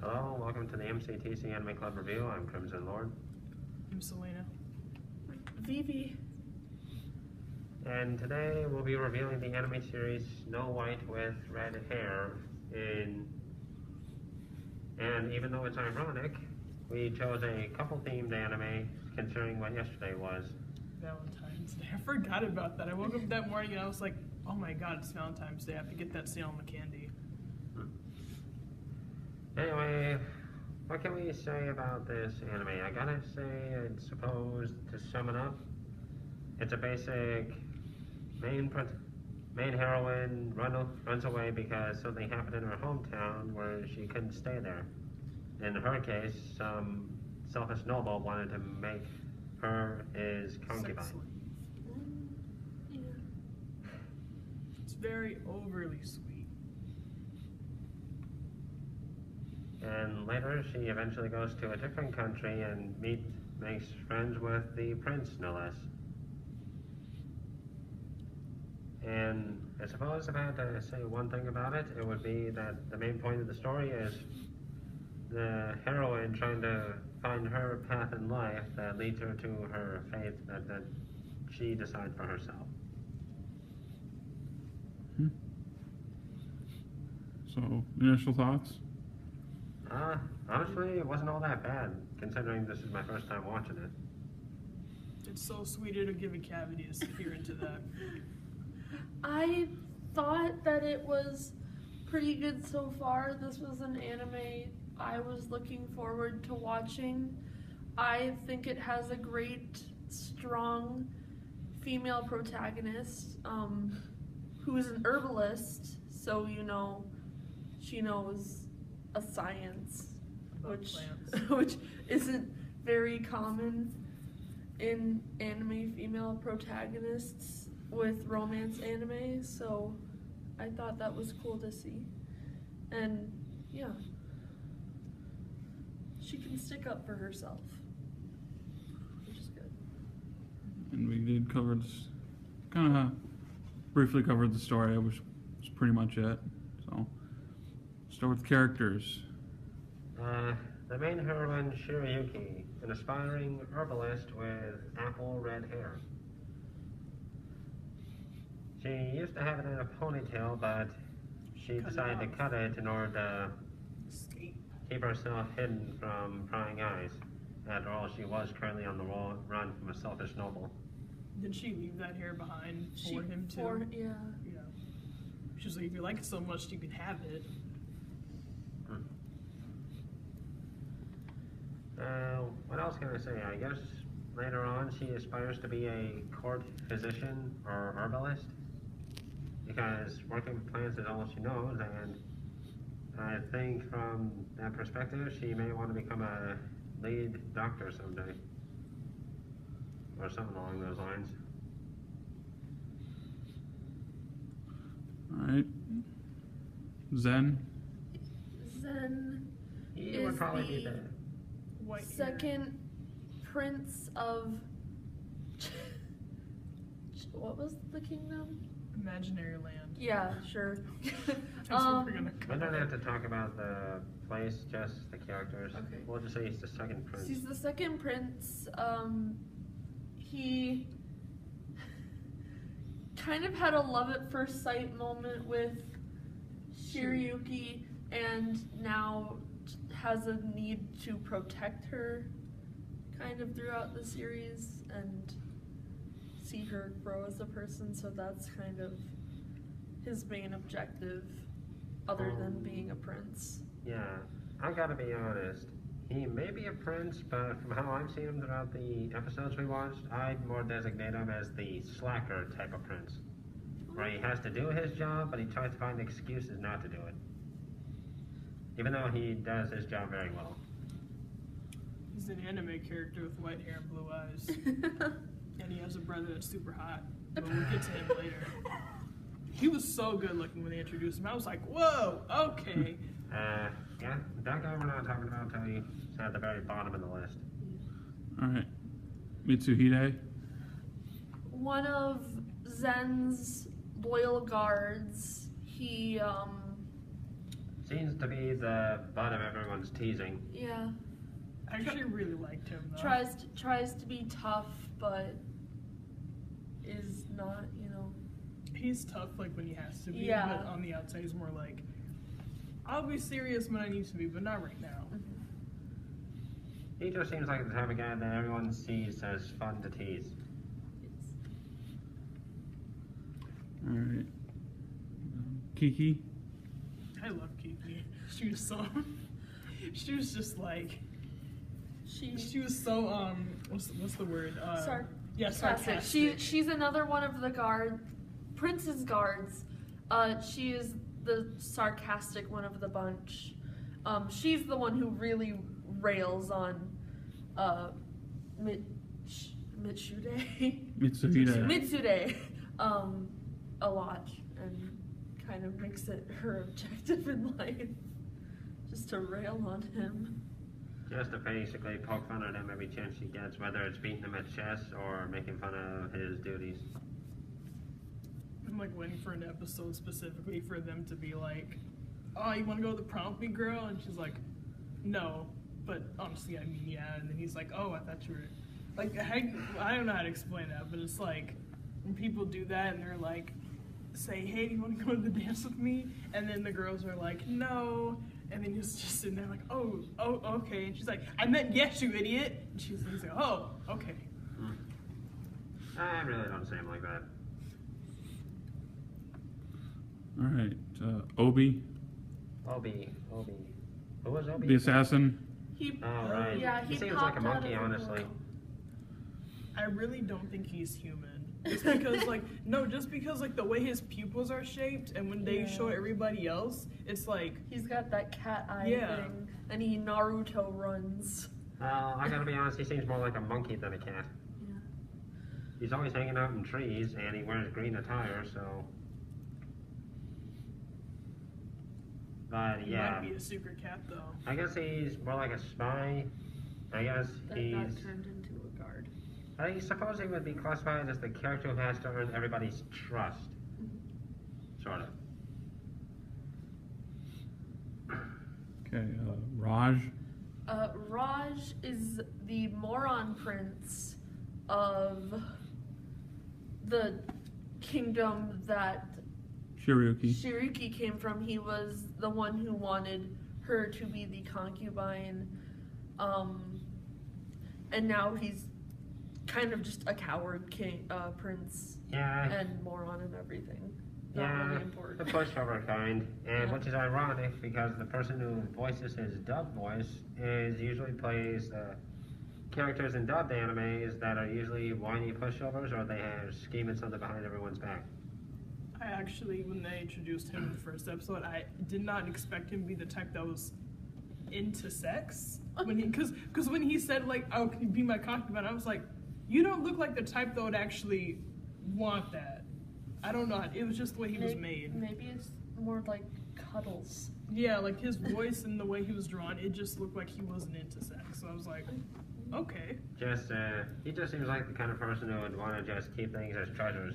Hello, welcome to the MCTC Anime Club Review. I'm Crimson Lord. I'm Selena. Vivi. And today we'll be reviewing the anime series Snow White with Red Hair. And even though it's ironic, we chose a couple-themed anime considering what yesterday was. Valentine's Day. I forgot about that. I woke up that morning and I was like, oh my god, it's Valentine's Day. I have to get that sale on the candy. Anyway, what can we say about this anime? I gotta say, I suppose, to sum it up, it's a basic main heroine runs away because something happened in her hometown where she couldn't stay there. In her case, some selfish noble wanted to make her his concubine. Yeah. It's very overly sweet. And later, she eventually goes to a different country and makes friends with the prince, no less. And I suppose if I had to say one thing about it, it would be that the main point of the story is the heroine trying to find her path in life that leads her to her fate that she decides for herself. So, initial thoughts? Honestly, it wasn't all that bad, considering this is my first time watching it. It's so sweet it'll give a cavity to peer into that. I thought that it was pretty good so far. This was an anime I was looking forward to watching. I think it has a great, strong female protagonist who is an herbalist, so she knows a science, About plants. which isn't very common in anime female protagonists with romance anime, so I thought that was cool to see. And yeah, she can stick up for herself, which is good. And we did cover this, kind of briefly covered the story, which was pretty much it. So, start with characters. The main heroine, Shirayuki, an aspiring herbalist with apple red hair. She used to have it in a ponytail, but she decided to cut it in order to keep herself hidden from prying eyes. After all, she was currently on the run from a selfish noble. Did she leave that hair behind for him too? Yeah. Yeah. She's like, if you like it so much, you can have it. What else can I say? I guess later on she aspires to be a court physician or herbalist because working with plants is all she knows, and I think from that perspective she may want to become a lead doctor someday or something along those lines. Alright. Zen. Zen He would is probably be the the White second prince of what was the kingdom? Imaginary land. Yeah, sure. That's what we're gonna We don't cover. have to talk about the place, just the characters. Okay. We'll just say he's the second prince. He's the second prince. He kind of had a love at first sight moment with Shirayuki, and now has a need to protect her kind of throughout the series and see her grow as a person, so that's kind of his main objective other than being a prince. Yeah, I gotta be honest. He may be a prince, but from how I've seen him throughout the episodes we watched, I'd more designate him as the slacker type of prince. Where he has to do his job, but he tries to find excuses not to do it. Even though he does his job very well. He's an anime character with white hair and blue eyes. And he has a brother that's super hot. But we'll get to him later. He was so good looking when they introduced him. I was like, whoa, okay. Yeah, that guy we're not talking about until he's at the very bottom of the list. Alright. Mitsuhide. One of Zen's loyal guards. He Seems to be the butt of everyone's teasing. Yeah. I actually really liked him though. Tries to be tough, but is not, you know. He's tough like when he has to be, Yeah. but on the outside he's more like, I'll be serious when I need to be, but not right now. He just seems like the type of guy that everyone sees as fun to tease. Alright. Kiki. I love Kiki. She was so. She was just like. She was so what's the word? Yeah, sarcastic. She's another one of the Prince's guards. She is the sarcastic one of the bunch. She's the one who really rails on Mitsude a lot, and kind of makes it her objective in life just to rail on him. Just to basically poke fun at him every chance she gets, whether it's beating him at chess or making fun of his duties. I'm like waiting for an episode specifically for them to be like, oh, you want to go to the prom with me, girl? And she's like, no, but honestly, I mean, yeah. And then he's like, oh, I thought you were, like, I don't know how to explain that, but it's like, when people do that and they're like, say, hey, do you want to go to the dance with me? And then the girls are like, no. And then he's just sitting there like, oh, okay. And she's like, I meant yes, you idiot. And he's like, oh, okay. I really don't say him like that. Alright, Obi. Obi. Who was Obi? The assassin. Oh, right. Yeah, he seems like a monkey, honestly. I really don't think he's human. Just because, just because, the way his pupils are shaped, and when they show everybody else, it's like... He's got that cat eye thing, and he Naruto runs. I gotta be honest, he seems more like a monkey than a cat. Yeah. He's always hanging out in trees, and he wears green attire, so... But, yeah. He might be a secret cat, though. I guess he's more like a spy. I guess he's... That got turned into a guard. I suppose he would be classified as the character who has to earn everybody's trust. Sort of. Okay, Raj. Raj is the moron prince of the kingdom that Shiryuki came from. He was the one who wanted her to be the concubine, and now he's kind of just a coward prince, and moron and everything. Not really important. The pushover kind, and which is ironic because the person who voices his dubbed voice usually plays the characters in dubbed animes that are usually whiny pushovers, or they have scheming something behind everyone's back. I actually, when they introduced him in the first episode, I did not expect him to be the type that was into sex. Because when he said, oh, can you be my concubine? I was like, you don't look like the type that would actually want that. I don't know. It was just the way he was made. Maybe it's more like cuddles. Yeah, his voice and the way he was drawn, it just looked like he wasn't into sex. So I was like, okay. He just seems like the kind of person who would want to just keep things as treasures.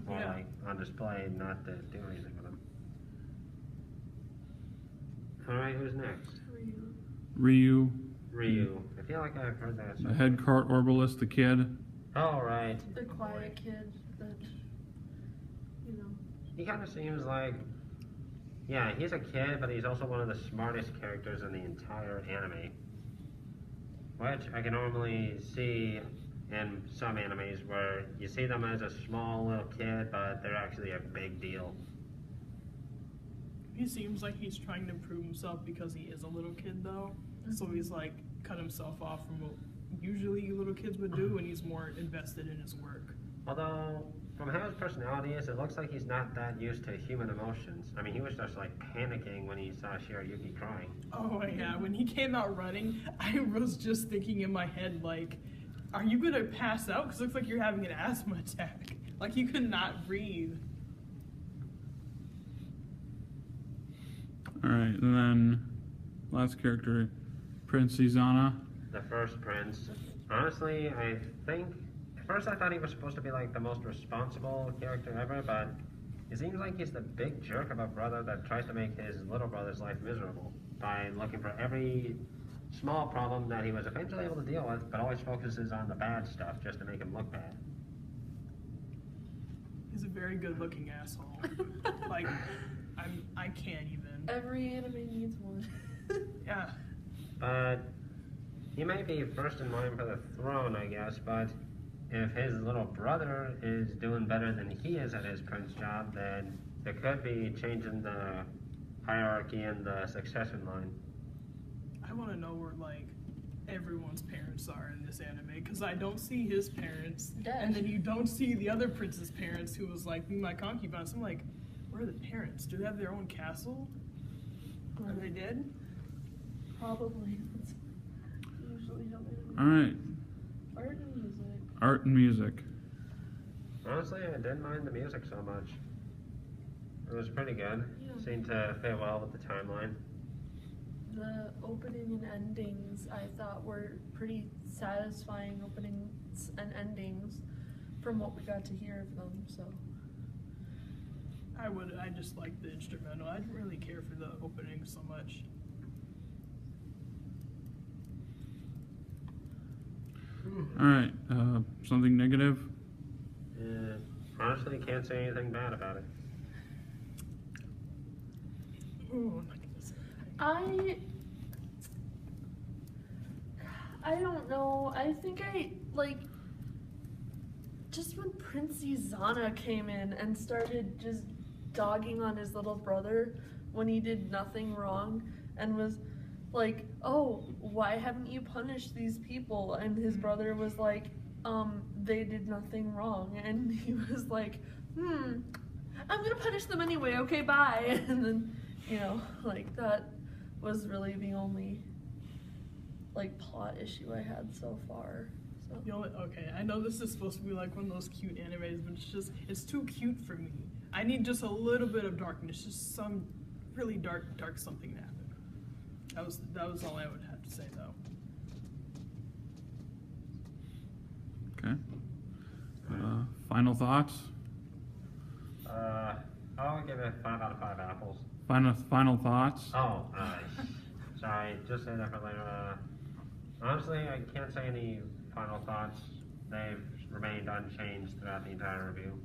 Or on display and not to do anything with them. Alright, who's next? Ryu. I feel like I've heard that. The head cart orbalist, the kid. Oh, right. The quiet kid that, He kind of seems like... Yeah, he's a kid, but he's also one of the smartest characters in the entire anime. Which I can normally see in some animes where you see them as a small little kid, but they're actually a big deal. He seems like he's trying to prove himself because he is a little kid, though. So he's cut himself off from what usually little kids would do, and he's more invested in his work. Although, from how his personality is, it looks like he's not that used to human emotions. I mean, he was just panicking when he saw Shiryuki crying. Oh yeah, when he came out running, I was just thinking in my head, are you gonna pass out? Because it looks like you're having an asthma attack. You could not breathe. Alright, and then last character, Prince Izana. The first prince. Honestly, I think... At first I thought he was supposed to be the most responsible character ever, but It seems like he's the big jerk of a brother that tries to make his little brother's life miserable by looking for every small problem that he was eventually able to deal with, but always focuses on the bad stuff just to make him look bad. He's a very good-looking asshole. Like, I can't even. Every anime needs one. Yeah. But he may be first in line for the throne, I guess, but if his little brother is doing better than he is at his prince job, then it could be changing the hierarchy and the succession line. I want to know where, like, everyone's parents are in this anime, because I don't see his parents, Dead. and then you don't see the other prince's parents who was like, be my concubines. I'm like, where are the parents? Do they have their own castle? Are they dead? Probably. That's usually how they All right, Art and music. art and music. Honestly, I didn't mind the music so much. It was pretty good. Yeah. Seemed to fit well with the timeline. The opening and endings I thought were pretty satisfying openings and endings from what we got to hear of them, so. I just liked the instrumental. I didn't really care for the opening so much. All right, something negative. Honestly, can't say anything bad about it. Ooh, I'm not gonna say anything. I don't know. I think just when Prince Izana came in and started just dogging on his little brother when he did nothing wrong and was like, oh, why haven't you punished these people? And his brother was like, they did nothing wrong. And he was like, I'm gonna punish them anyway, okay, bye. And then, like, that was really the only, like, plot issue I had so far. So. Okay, I know this is supposed to be like one of those cute animes, but it's too cute for me. I need just a little bit of darkness, just some really dark something to happen. That was all I would have to say, though. Okay. Final thoughts. I'll give it 5 out of 5 apples. Final thoughts. Oh, sorry, just say that for later. Honestly, I can't say any final thoughts. They've remained unchanged throughout the entire review.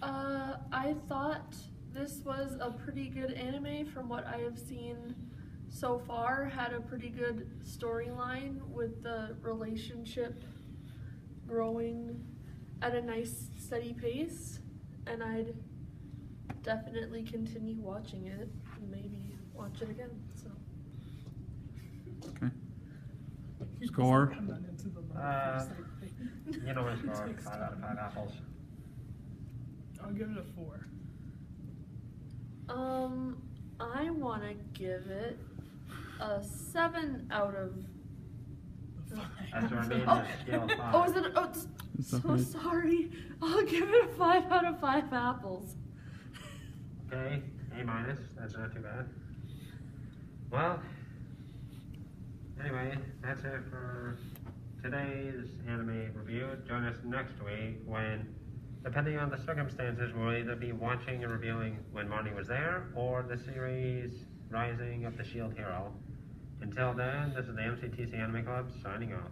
I thought this was a pretty good anime from what I have seen so far. Had a pretty good storyline with the relationship growing at a nice steady pace, and I'd definitely continue watching it and maybe watch it again. So. Okay. Score. I'm not into the You know my score, 5 out of 5 apples. I'll give it a 4. I want to give it a 7 out of. That's what I mean, the scale of 5. Oh, is it? Oh, so sorry. I'll give it a 5 out of 5 apples. Okay, A-, that's not too bad. Well, anyway, that's it for today's anime review. Join us next week when, depending on the circumstances, we'll either be watching and reviewing When Marnie Was There or the series Rising of the Shield Hero. Until then, this is the MCTC Anime Club signing off.